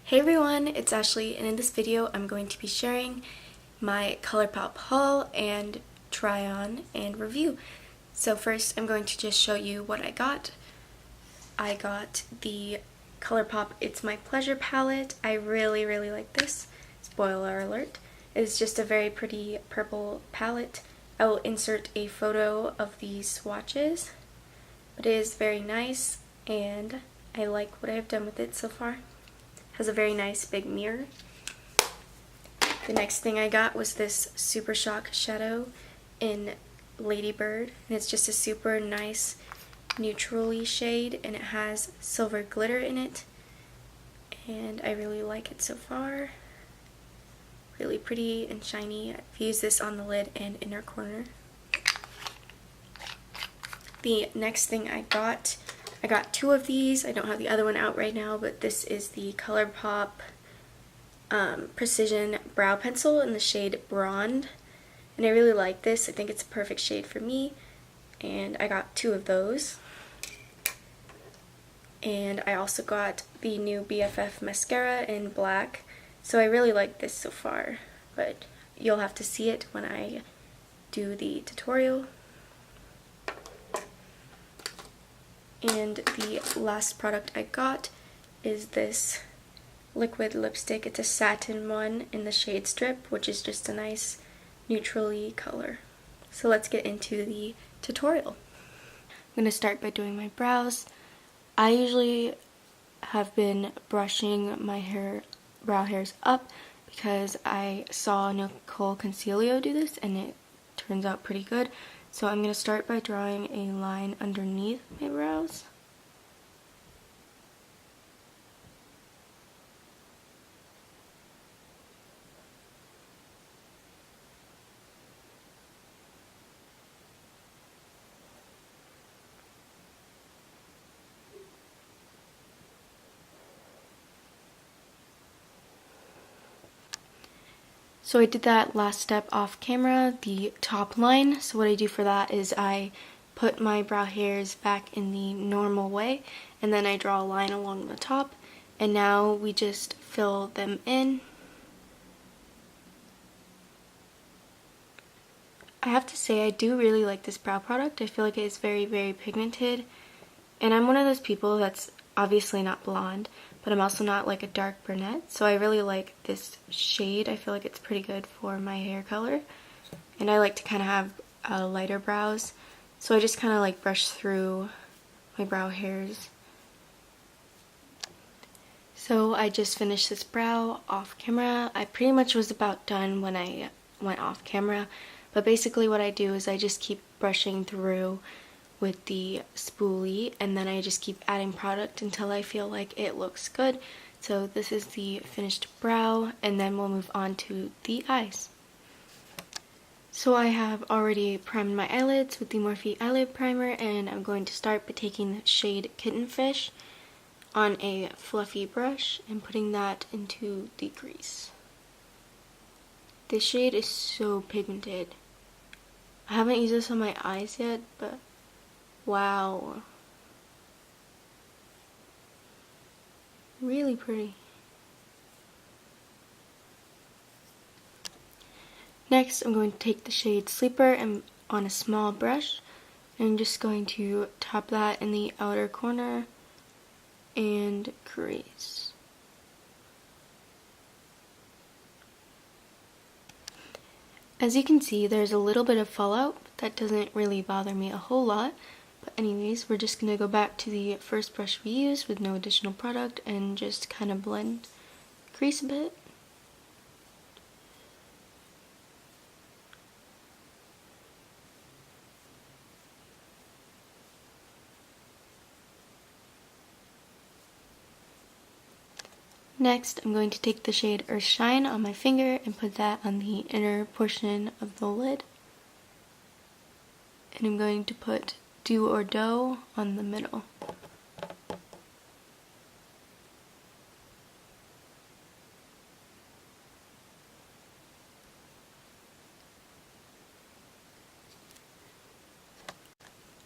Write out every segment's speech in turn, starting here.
Hey everyone, it's Ashley, and in this video I'm going to be sharing my Colourpop haul and try on and review. So first I'm going to just show you what I got. I got the Colourpop It's My Pleasure palette. I really like this. Spoiler alert. It's just a very pretty purple palette. I will insert a photo of these swatches, but it is very nice and I like what I've done with it so far. Has a very nice big mirror. The next thing I got was this Super Shock shadow in Ladybird, and it's just a super nice neutrally shade, and it has silver glitter in it, and I really like it so far. Really pretty and shiny. I've used this on the lid and inner corner. The next thing I got two of these. I don't have the other one out right now, but this is the Colourpop Precision Brow Pencil in the shade Blonde. And I really like this. I think it's a perfect shade for me. And I got two of those. And I also got the new Bff Mascara in black. So I really like this so far. But you'll have to see it when I do the tutorial. And the last product I got is this liquid lipstick. It's a satin one in the shade Strip, which is just a nice neutrally color. So let's get into the tutorial. I'm going to start by doing my brows. I usually have been brushing my brow hairs up because I saw Nicole Concilio do this and it turns out pretty good. So I'm going to start by drawing a line underneath my brows. So I did that last step off camera, the top line. So what I do for that is I put my brow hairs back in the normal way, and then I draw a line along the top, and now we just fill them in. I have to say I do really like this brow product. I feel like it is very pigmented, and I'm one of those people that's obviously not blonde, but I'm also not like a dark brunette, so I really like this shade. I feel like it's pretty good for my hair color, and I like to kind of have lighter brows, so I just kind of like brush through my brow hairs. So I just finished this brow off camera. I pretty much was about done when I went off camera, but basically what I do is I just keep brushing through with the spoolie, and then I just keep adding product until I feel like it looks good. So this is the finished brow, and then we'll move on to the eyes. So I have already primed my eyelids with the Morphe eyelid primer, and I'm going to start by taking the shade Kitten Fish on a fluffy brush and putting that into the crease. This shade is so pigmented. I haven't used this on my eyes yet, but wow. Really pretty. Next, I'm going to take the shade Sleeper and on a small brush, and I'm just going to tap that in the outer corner and crease. As you can see, there's a little bit of fallout, but that doesn't really bother me a whole lot. But anyways, we're just going to go back to the first brush we used with no additional product and just kind of blend the crease a bit. Next, I'm going to take the shade Earth Shine on my finger and put that on the inner portion of the lid. And I'm going to put Do or Dough on the middle.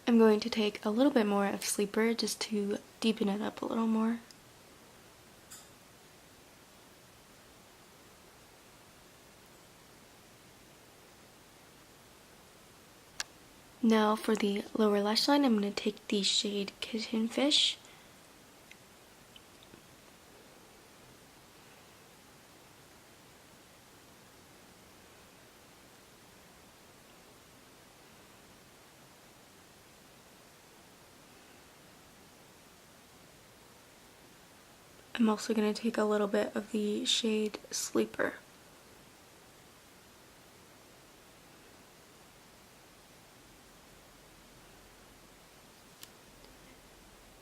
I'm going to take a little bit more of Sleeper just to deepen it up a little more. Now for the lower lash line, I'm going to take the shade Kitten Fish. I'm also going to take a little bit of the shade Sleeper.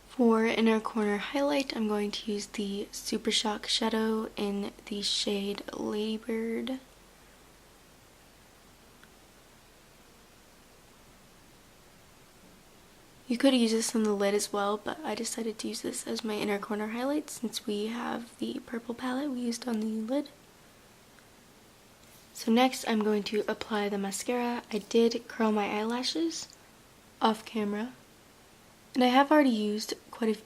For inner corner highlight, I'm going to use the Super Shock shadow in the shade Ladybird. You could use this on the lid as well, but I decided to use this as my inner corner highlight since we have the purple palette we used on the lid. So next I'm going to apply the mascara. I did curl my eyelashes off camera, and I have already used quite a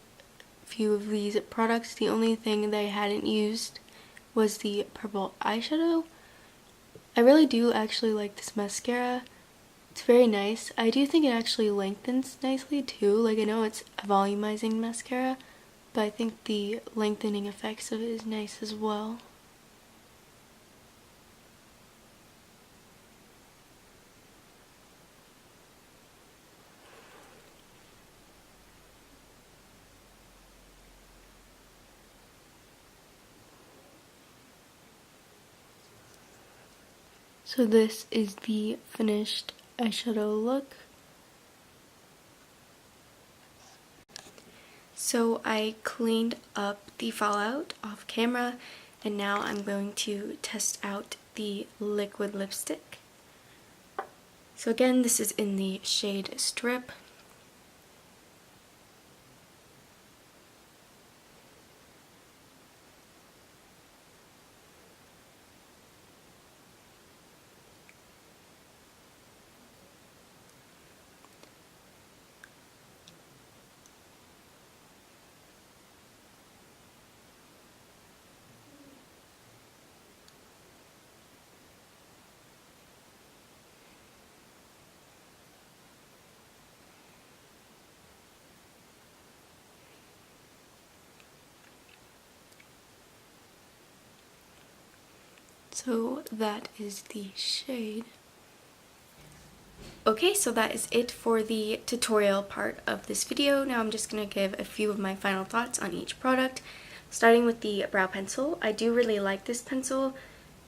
few of these products. The only thing that I hadn't used was the purple eyeshadow. I really do actually like this mascara. It's very nice. I do think it actually lengthens nicely too. Like, I know it's a volumizing mascara, but I think the lengthening effects of it is nice as well. So this is the finished eyeshadow look. So I cleaned up the fallout off camera, and now I'm going to test out the liquid lipstick. So again, this is in the shade Strip. So that is the shade. Okay, so that is it for the tutorial part of this video. Now I'm just going to give a few of my final thoughts on each product. Starting with the brow pencil, I do really like this pencil.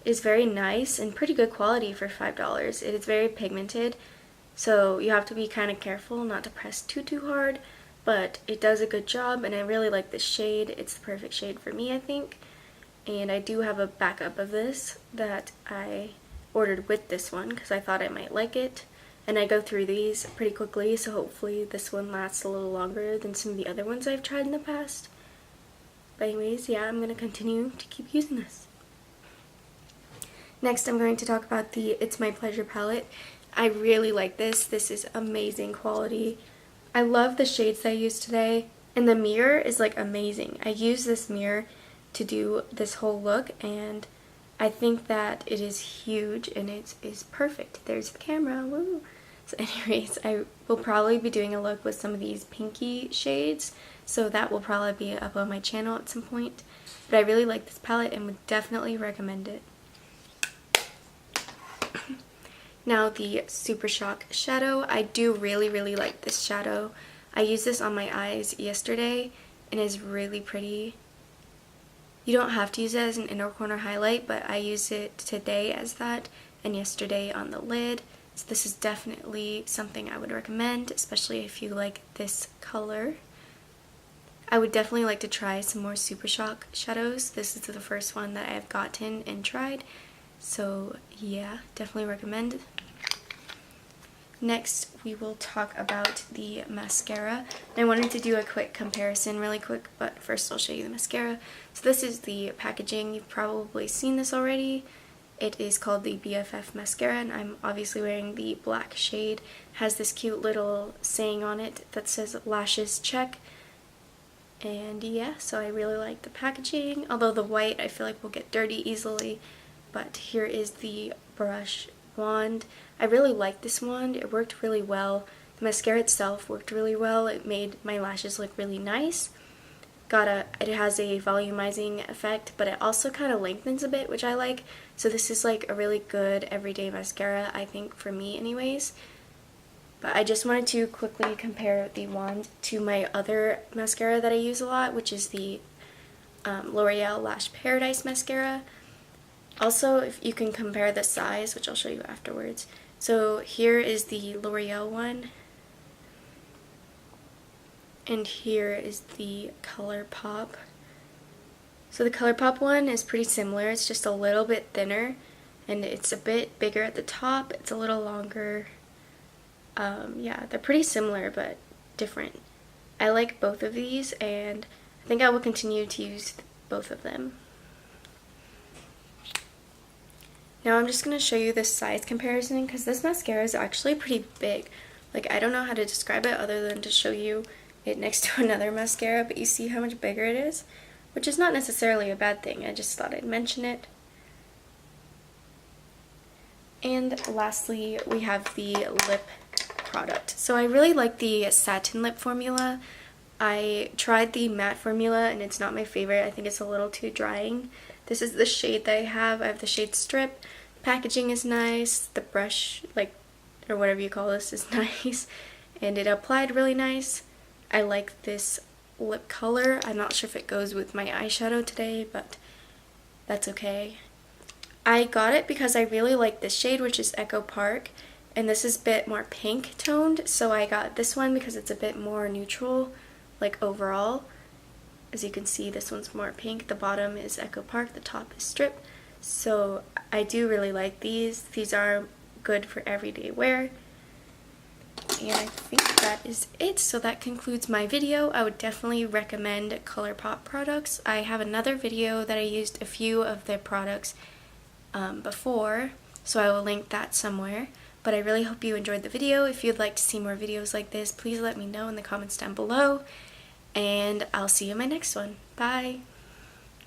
It's very nice and pretty good quality for $5. It is very pigmented, so you have to be kind of careful not to press too hard, but it does a good job, and I really like the shade. It's the perfect shade for me, I think. And I do have a backup of this that I ordered with this one because I thought I might like it. And I go through these pretty quickly, so hopefully this one lasts a little longer than some of the other ones I've tried in the past. But anyways, yeah, I'm going to continue to keep using this. Next, I'm going to talk about the It's My Pleasure palette. I really like this. This is amazing quality. I love the shades that I used today, and the mirror is like amazing. I use this mirror to do this whole look, and I think that it is huge and it is perfect. There's the camera, woo! So anyways, I will probably be doing a look with some of these pinky shades, so that will probably be up on my channel at some point. But I really like this palette and would definitely recommend it. Now the Super Shock shadow. I do really like this shadow. I used this on my eyes yesterday and it's really pretty. You don't have to use it as an inner corner highlight, but I used it today as that and yesterday on the lid. So this is definitely something I would recommend, especially if you like this color. I would definitely like to try some more Super Shock shadows. This is the first one that I have gotten and tried. So yeah, definitely recommend. Next, we will talk about the mascara. I wanted to do a quick comparison really quick, but first I'll show you the mascara. So this is the packaging. You've probably seen this already. It is called the Bff Mascara, and I'm obviously wearing the black shade. It has this cute little saying on it that says lashes check. And yeah, so I really like the packaging, although the white I feel like will get dirty easily. But here is the brush wand. I really like this wand. It worked really well. The mascara itself worked really well. It made my lashes look really nice. It has a volumizing effect, but it also kind of lengthens a bit, which I like. So this is like a really good everyday mascara, I think, for me anyways. But I just wanted to quickly compare the wand to my other mascara that I use a lot, which is the L'Oreal Lash Paradise mascara. Also, if you can compare the size, which I'll show you afterwards. So here is the L'Oreal one. And here is the Colourpop. So the Colourpop one is pretty similar. It's just a little bit thinner, and it's a bit bigger at the top. It's a little longer. Yeah, they're pretty similar but different. I like both of these, and I think I will continue to use both of them. Now I'm just going to show you the size comparison, because this mascara is actually pretty big. Like, I don't know how to describe it other than to show you it next to another mascara, but you see how much bigger it is, which is not necessarily a bad thing. I just thought I'd mention it. And lastly, we have the lip product. So I really like the satin lip formula. I tried the matte formula and it's not my favorite. I think it's a little too drying. This is the shade that I have. I have the shade Strip. The packaging is nice. The brush, or whatever you call this, is nice. And it applied really nice. I like this lip color. I'm not sure if it goes with my eyeshadow today, but that's okay. I got it because I really like this shade, which is Echo Park, and this is a bit more pink toned, so I got this one because it's a bit more neutral, like overall. As you can see, this one's more pink. The bottom is Echo Park, the top is Strip. So I do really like these. These are good for everyday wear. And I think that is it. So that concludes my video. I would definitely recommend Colourpop products. I have another video that I used a few of their products before, so I will link that somewhere. But I really hope you enjoyed the video. If you'd like to see more videos like this, please let me know in the comments down below. And I'll see you in my next one. Bye!